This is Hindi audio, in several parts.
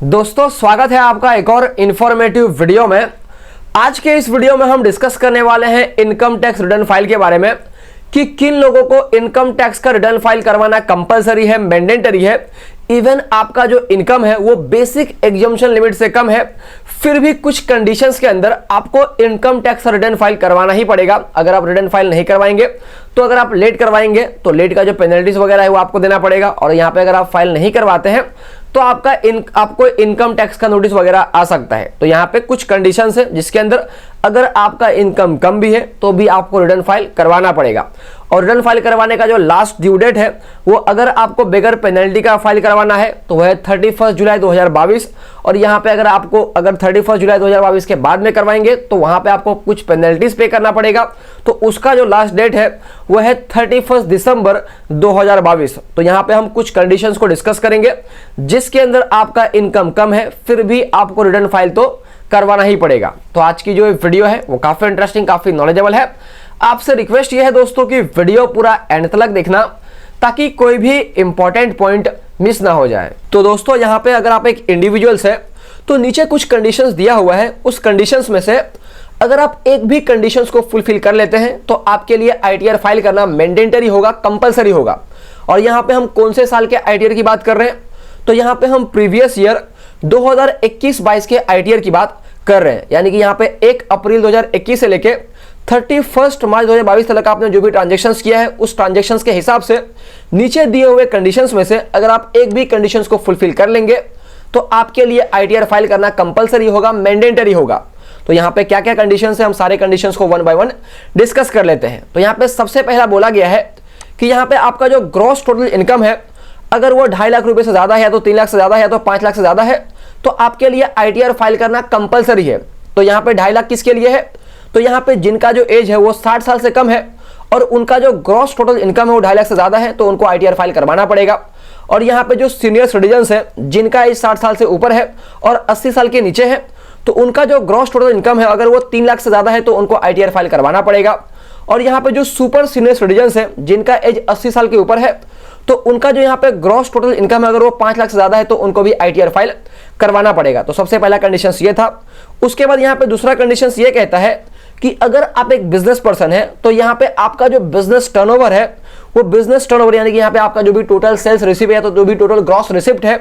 दोस्तों स्वागत है आपका एक और इंफॉर्मेटिव वीडियो में। आज के इस वीडियो में हम डिस्कस करने वाले हैं इनकम टैक्स रिटर्न फाइल के बारे में कि किन लोगों को इनकम टैक्स का रिटर्न फाइल करवाना कंपलसरी है, मैंडेटरी है। इवन आपका जो इनकम है वो बेसिक एग्जम्पशन लिमिट से कम है, फिर भी कुछ कंडीशंस के अंदर आपको इनकम टैक्स का रिटर्न फाइल करवाना ही पड़ेगा। अगर आप रिटर्न फाइल नहीं करवाएंगे तो अगर आप लेट करवाएंगे तो लेट का जो पेनल्टीज वगैरह है वो आपको देना पड़ेगा, और यहाँ पे अगर आप फाइल नहीं करवाते हैं तो आपको इनकम टैक्स का नोटिस वगैरह आ सकता है। तो यहाँ पे कुछ कंडीशंस है जिसके अंदर अगर आपका इनकम कम भी है तो भी आपको रिटर्न फाइल करवाना पड़ेगा। और रिटर्न फाइल करवाने का जो लास्ट ड्यू डेट है वो अगर आपको बगैर पेनल्टी का फाइल करवाना है तो वह है 31 जुलाई 2022। और यहाँ पे अगर 31 जुलाई 2022 के बाद में करवाएंगे तो वहाँ पे आपको कुछ पेनल्टीज पे करना पड़ेगा। तो उसका जो लास्ट डेट है वो है 31 दिसंबर 2022। तो यहाँ पे हम कुछ कंडीशंस को डिस्कस करेंगे जिसके अंदर आपका इनकम कम है फिर भी आपको रिटर्न फाइल तो करवाना ही पड़ेगा। तो आज की जो वीडियो है वो काफी इंटरेस्टिंग, काफी नॉलेजेबल है। आपसे रिक्वेस्ट ये है दोस्तों कि वीडियो पूरा एंड तक देखना ताकि कोई भी इंपॉर्टेंट पॉइंट मिस ना हो जाए। तो दोस्तों यहाँ पे अगर आप एक इंडिविजुअल्स है तो नीचे कुछ कंडीशंस दिया हुआ है, उस कंडीशंस में से अगर आप एक भी कंडीशंस को फुलफिल कर लेते हैं तो आपके लिए आईटीआर फाइल करना मैंडेटरी होगा, कंपलसरी होगा। और यहाँ पे हम कौन से साल के आईटीआर की बात कर रहे हैं, तो यहाँ पे हम प्रीवियस ईयर 2021-22 के आईटीआर की बात कर रहे हैं। यानी कि यहाँ पे 1 अप्रैल 2021 से लेके 31 मार्च 2022 तक आपने जो भी ट्रांजेक्शन्स किया है उस ट्रांजेक्शन्स के हिसाब से नीचे दिए हुए कंडीशंस में से अगर आप एक भी कंडीशंस को फुलफिल कर लेंगे तो आपके लिए आईटीआर फाइल करना कंपलसरी होगा, मैंडेटरी होगा। तो यहाँ पे क्या क्या कंडीशंस है हम सारे कंडीशंस को वन बाय वन डिस्कस कर लेते हैं। तो यहाँ पे सबसे पहला बोला गया है कि यहाँ पे आपका जो ग्रॉस टोटल इनकम है अगर वो 2.5 लाख रुपए से ज्यादा है, तो 3 लाख से ज्यादा है, तो 5 लाख से ज्यादा है, तो आपके लिए आईटीआर फाइल करना कंपलसरी है। तो यहाँ पे 2.5 लाख किसके लिए है, तो यहाँ पे जिनका जो एज है वो 60 साल से कम है और उनका जो ग्रॉस टोटल इनकम है वो 2.5 लाख से ज्यादा है तो उनको आईटीआर फाइल करवाना पड़ेगा। और यहाँ पे जो सीनियर सिटीजन्स है जिनका एज 60 साल से ऊपर है और 80 साल के नीचे है तो उनका जो ग्रॉस टोटल इनकम है अगर वो 3 लाख से ज्यादा है तो उनको आईटीआर फाइल करवाना पड़ेगा। और यहाँ पे जो सुपर सीनियर सिटीजन्स है जिनका एज 80 साल के ऊपर है तो उनका जो यहाँ पे ग्रॉस टोटल इनकम है अगर वो 5 लाख से ज्यादा है तो उनको भी आईटीआर फाइल करवाना पड़ेगा। तो सबसे पहला कंडीशन ये था। उसके बाद यहाँ पे दूसरा कंडीशन ये कहता है कि अगर आप एक बिजनेस पर्सन है तो यहाँ पे आपका जो बिजनेस टर्नओवर है वो बिजनेस टर्नओवर यानी कि यहाँ पे आपका जो भी टोटल सेल्स रिसिप्ट है तो जो भी टोटल ग्रॉस रिसिप्ट है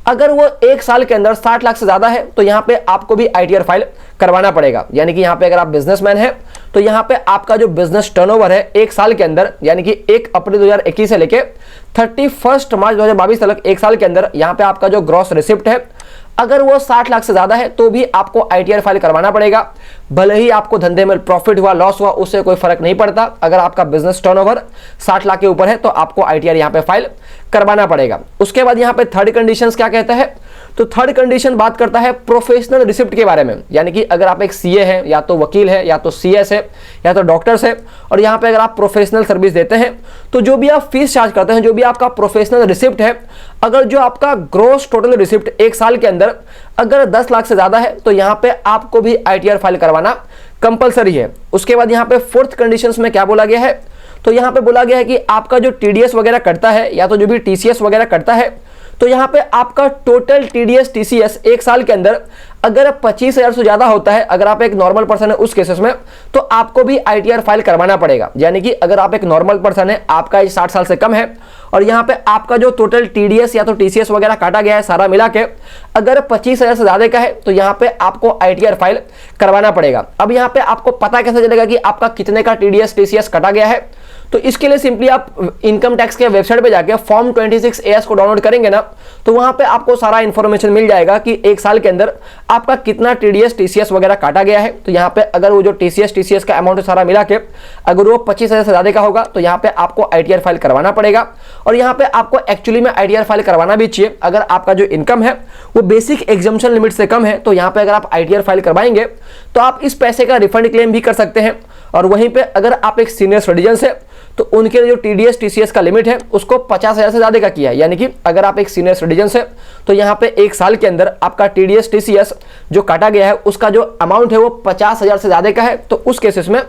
अगर वो 1 साल के अंदर 60 लाख से ज्यादा है तो यहाँ पे आपको भी आईटीआर फाइल करवाना पड़ेगा। यानी कि यहाँ पे अगर आप बिजनेसमैन है तो यहाँ पे आपका जो बिजनेस टर्नओवर है 1 साल के अंदर यानी कि 1 अप्रैल 2021 से लेके 31 मार्च 2022 तक 1 साल के अंदर यहाँ पे आपका जो ग्रॉस रिसिप्ट है अगर वो 60 लाख से ज्यादा है तो भी आपको आईटीआर फाइल करवाना पड़ेगा। भले ही आपको धंधे में प्रॉफिट हुआ, लॉस हुआ, उससे कोई फर्क नहीं पड़ता। अगर आपका बिजनेस टर्नओवर 60 लाख के ऊपर है तो आपको आईटीआर यहाँ पे फाइल करवाना पड़ेगा। उसके बाद यहाँ पे थर्ड कंडीशन क्या कहता है, तो थर्ड कंडीशन बात करता है प्रोफेशनल रिसिप्ट के बारे में। यानी कि अगर आप एक सीए है या तो वकील है या तो सीएस है या तो डॉक्टर्स है और यहाँ पे अगर आप प्रोफेशनल सर्विस देते हैं तो जो भी आप फीस चार्ज करते हैं, जो भी आपका प्रोफेशनल रिसिप्ट है, अगर जो आपका ग्रॉस टोटल रिसिप्ट 1 साल के अंदर अगर 10 लाख से ज्यादा है तो यहाँ पे आपको भी आईटीआर फाइल करवाना कंपलसरी है। उसके बाद यहाँ पे फोर्थ कंडीशंस में क्या बोला गया है, तो यहाँ पे बोला गया है कि आपका जो टीडीएस वगैरह कटता है या तो जो भी टीसीएस वगैरह कटता है तो यहाँ पे आपका टोटल टीडीएस टीसीएस 1 साल के अंदर अगर 25,000 से ज्यादा होता है, अगर आप एक नॉर्मल पर्सन है उस केसेस में तो आपको भी आईटीआर फाइल करवाना पड़ेगा। यानी कि अगर आप एक नॉर्मल पर्सन है, आपका एज 60 साल से कम है और यहाँ पे आपका जो टोटल टीडीएस या तो टीसीएस वगैरह काटा गया है सारा मिला के अगर 25,000 से ज्यादा का है तो यहाँ पे आपको आईटीआर फाइल करवाना पड़ेगा। अब यहाँ पे आपको पता कैसे चलेगा कि आपका कितने का टीडीएस टीसीएस कटा गया है, तो इसके लिए सिंपली आप इनकम टैक्स के वेबसाइट पे जाके फॉर्म 26AS को डाउनलोड करेंगे ना तो वहां पे आपको सारा इंफॉर्मेशन मिल जाएगा कि 1 साल के अंदर आपका कितना टीडीएस टीसीएस वगैरह काटा गया है। तो यहाँ पे अगर वो जो टीसीएस का अमाउंट सारा मिला के अगर वो 25,000 से ज्यादा का होगा तो यहाँ पे आपको आईटीआर फाइल करवाना पड़ेगा। और यहाँ पे आपको एक्चुअली में आईटीआर फाइल करवाना भी चाहिए। अगर आपका जो इनकम है वो बेसिक एग्जम्पशन लिमिट से कम है तो यहाँ पे अगर आप आईटीआर फाइल करवाएंगे तो आप इस पैसे का रिफंड क्लेम भी कर सकते हैं। और वहीं पे अगर आप एक सीनियर सिटीजन है तो उनके लिए जो टीडीएस टीसीएस का लिमिट है उसको 50,000 से ज्यादा का किया है। यानी कि अगर आप एक सीनियर सिटीजन है तो यहाँ पे 1 साल के अंदर आपका टीडीएस टीसीएस जो काटा गया है उसका जो अमाउंट है वो 50,000 से ज्यादा का है तो उस केसेस में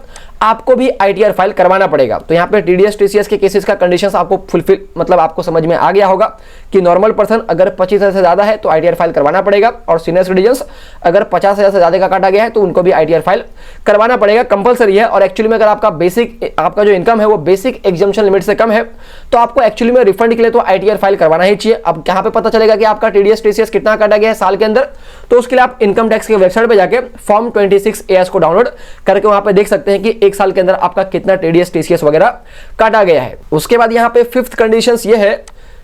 आपको भी आईटीआर फाइल करवाना पड़ेगा। तो यहाँ पे टीडीएस टीसीएस के केसेस का कंडीशंस आपको फुलफिल मतलब आपको समझ में आ गया होगा कि नॉर्मल पर्सन अगर 25,000 से ज्यादा है तो आईटीआर फाइल करवाना पड़ेगा, और सीनियर सिटीजन्स अगर 50,000 से ज्यादा का काटा गया है तो उनको भी आईटीआर फाइल करवाना पड़ेगा, कंपलसरी है। और एक्चुअली में अगर आपका जो इनकम है वो बेसिक एग्जम्पशन लिमिट से कम है तो आपको एक्चुअली में रिफंड के लिए तो आईटीआर फाइल करवाना ही चाहिए। अब कहां पे पता चलेगा कि आपका टीडीएस टीसीएस कितना काटा गया है साल के अंदर? तो उसके लिए आप इनकम टैक्स के वेबसाइट पे जाके फॉर्म 26AS को डाउनलोड करके वहां पे देख सकते हैं कि एक साल के अंदर आपका कितना टीडीएस टीसीएस वगैरह काटा गया है। उसके बाद यहाँ पे फिफ्थ कंडीशंस ये है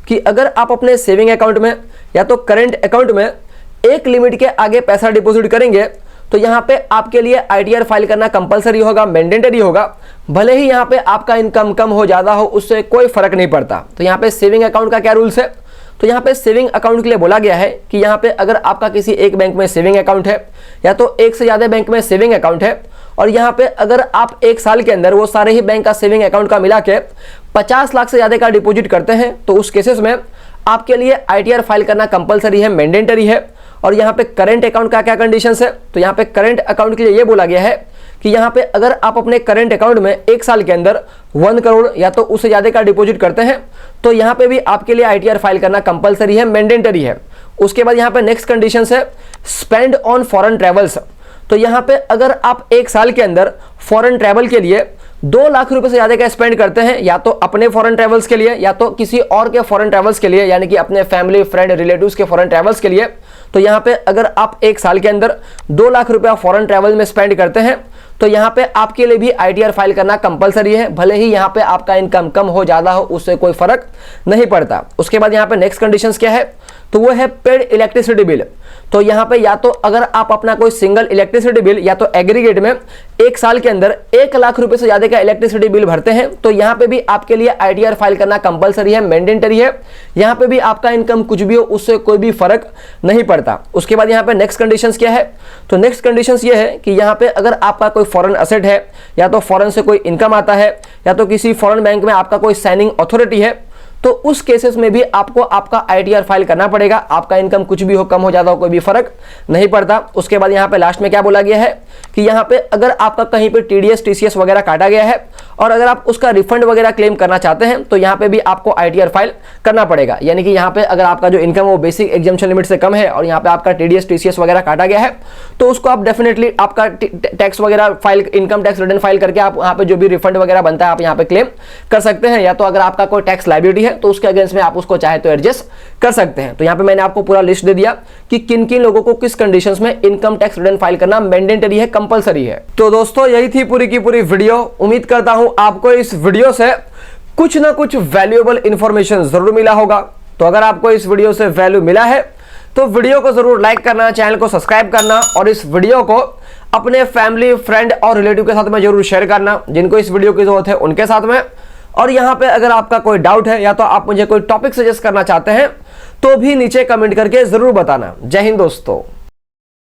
कि अगर आप अपने सेविंग अकाउंट में या तो करेंट अकाउंट में एक लिमिट के आगे पैसा डिपॉजिट करेंगे तो यहाँ पे आपके लिए आईटीआर फाइल करना कंपलसरी होगा, मैंडेटरी होगा। भले ही यहाँ पे आपका इनकम कम हो ज्यादा हो उससे कोई फर्क नहीं पड़ता। तो यहाँ पे सेविंग अकाउंट का क्या रूल्स है? तो यहाँ पे सेविंग अकाउंट के लिए बोला गया है कि यहाँ पे अगर आपका किसी एक बैंक में सेविंग अकाउंट है या तो एक से ज्यादा बैंक में सेविंग अकाउंट है, और यहाँ पे अगर आप एक साल के अंदर वो सारे ही बैंक का सेविंग अकाउंट का मिला के 50 लाख से ज्यादा का डिपॉजिट करते हैं तो उस केसेस में आपके लिए आईटीआर फाइल करना कंपलसरी है, मैंडेटरी है। और यहाँ पे करंट अकाउंट का क्या कंडीशंस है? तो यहाँ पे करंट अकाउंट के लिए ये बोला गया है कि यहाँ पे अगर आप अपने करंट अकाउंट में एक साल के अंदर 1 करोड़ या तो उससे ज्यादा का डिपॉजिट करते हैं तो यहाँ पे भी आपके लिए आईटीआर फाइल करना कंपलसरी है, मैंडेटरी है। उसके बाद यहाँ पे नेक्स्ट कंडीशंस है स्पेंड ऑन फॉरेन ट्रेवल्स। तो यहाँ पे अगर आप एक साल के अंदर फॉरेन ट्रैवल के लिए 2 लाख रुपए से ज्यादा का स्पेंड करते हैं, या तो अपने फॉरेन ट्रैवल्स के लिए या तो किसी और के फॉरेन ट्रैवल्स के लिए, यानी कि अपने फैमिली फ्रेंड रिलेटिव्स के फॉरेन ट्रैवल्स के लिए, तो यहाँ पे अगर आप एक साल के अंदर 2 लाख रुपया फॉरेन ट्रैवल में स्पेंड करते हैं तो यहाँ पे आपके लिए भी आईटीआर फाइल करना कंपलसरी है। भले ही यहाँ पे आपका इनकम कम हो ज्यादा हो उससे कोई फर्क नहीं पड़ता। उसके बाद यहाँ पे नेक्स्ट कंडीशंस क्या है? तो वो है पेड इलेक्ट्रिसिटी बिल। तो यहाँ पे या तो अगर आप अपना कोई सिंगल इलेक्ट्रिसिटी बिल या तो एग्रीगेट में एक साल के अंदर 1 लाख रुपए से ज्यादा का इलेक्ट्रिसिटी बिल भरते हैं तो यहाँ पे भी आपके लिए आईटीआर फाइल करना कंपलसरी है, मैंडेटरी है। यहाँ पे भी आपका इनकम कुछ भी हो उससे कोई भी फर्क नहीं पड़ता। उसके बाद यहाँ पे नेक्स्ट कंडीशंस क्या है? तो नेक्स्ट कंडीशंस ये है कि यहाँ पे अगर आपका कोई फॉरेन असेट है या तो फॉरेन से कोई इनकम आता है या तो किसी फॉरेन बैंक में आपका कोई साइनिंग अथॉरिटी है तो उस केसेस में भी आपको आपका आईटीआर फाइल करना पड़ेगा। आपका इनकम कुछ भी हो, कम हो ज्यादा हो, कोई भी फर्क नहीं पड़ता। उसके बाद यहाँ पे लास्ट में क्या बोला गया है कि यहाँ पे अगर आपका कहीं पे टीडीएस टीसीएस वगैरह काटा गया है और अगर आप उसका रिफंड वगैरह क्लेम करना चाहते हैं तो यहाँ पे भी आपको आईटीआर फाइल करना पड़ेगा। यानी कि यहाँ पे अगर आपका जो इनकम वो बेसिक एग्जम्पशन लिमिट से कम है और यहाँ पे आपका टीडीएस टीसीएस वगैरह काटा गया है तो उसको आप डेफिनेटली आपका टैक्स वगैरह file, income tax return file करके आप यहाँ पे जो भी रिफंड वगैरह बनता है आप यहाँ पे क्लेम कर सकते हैं। या तो अगर आपका कोई टैक्स लायबिलिटी है तो उसके अगेंस्ट में आप उसको चाहे तो एडजस्ट कर सकते हैं। तो यहाँ पे मैंने आपको पूरा लिस्ट दे दिया कि किन किन लोगों को किस कंडीशंस में इनकम टैक्स रिटर्न फाइल करना मैंडेटरी है, कंपलसरी है। तो दोस्तों यही थी पूरी की पूरी वीडियो। उम्मीद करता हूं आपको इस वीडियो से कुछ ना कुछ वैल्यूएबल इंफॉर्मेशन जरूर मिला होगा। तो अगर आपको इस वीडियो से वैल्यू मिला है तो वीडियो को जरूर लाइक करना, चैनल को सब्सक्राइब करना और इस वीडियो को अपने फैमिली, फ्रेंड और रिलेटिव के साथ में जरूर शेयर करना जिनको इस वीडियो की जरूरत है उनके साथ में। और यहाँ पे अगर आपका कोई डाउट है या तो आप मुझे कोई टॉपिक सजेस्ट करना चाहते हैं तो भी नीचे कमेंट करके जरूर बताना। जय हिंद दोस्तों।